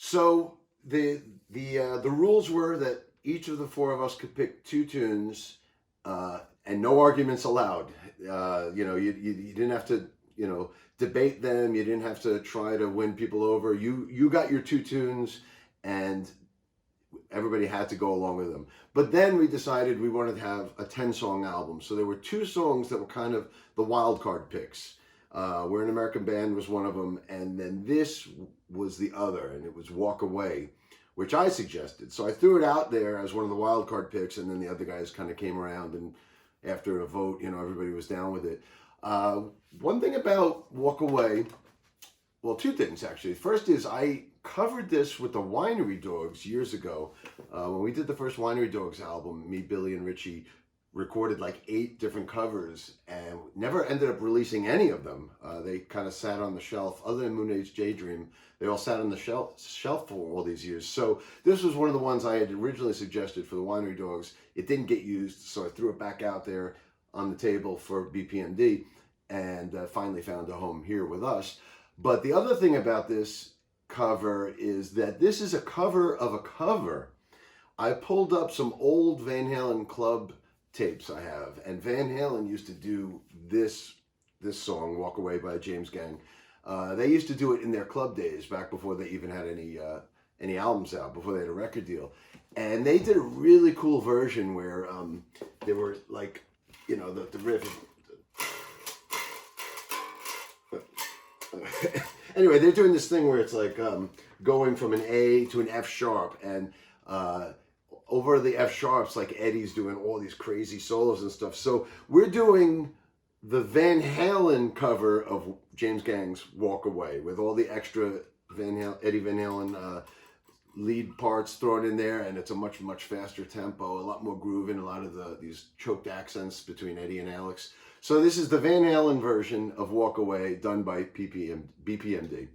So the rules were that each of the four of us could pick two tunes, and no arguments allowed. You didn't have to debate them. You didn't have to try to win people over. You got your two tunes, and everybody had to go along with them. But then we decided we wanted to have a 10-song album. So there were two songs that were kind of the wild card picks. We're an American Band was one of them, and then this was the other, and it was Walk Away, which I suggested. So I threw it out there as one of the wild card picks, and then the other guys kind of came around, and after a vote, everybody was down with it. One thing about Walk Away, well, two things actually. First is I covered this with the Winery Dogs years ago. When we did the first Winery Dogs album, me, Billy, and Richie recorded like 8 different covers and never ended up releasing any of them. They kind of sat on the shelf. Other than Moon Age Daydream, they all sat on the shelf for all these years. So this was one of the ones I had originally suggested for the Winery Dogs. It didn't get used, so I threw it back out there on the table for BPMD, and finally found a home here with us. But the other thing about this cover is that this is a cover of a cover. I pulled up some old Van Halen club tapes I have, and Van Halen used to do this song, Walk Away by James Gang. They used to do it in their club days, back before they even had any albums out, before they had a record deal. And they did a really cool version where they were like, the riff. Anyway, they're doing this thing where it's like going from an A to an F sharp, and over the F sharps, like Eddie's doing all these crazy solos and stuff. So we're doing the Van Halen cover of James Gang's Walk Away with all the extra Eddie Van Halen lead parts thrown in there, and it's a much faster tempo, a lot more groove, and a lot of these choked accents between Eddie and Alex. So this is the Van Halen version of Walk Away done by BPMD.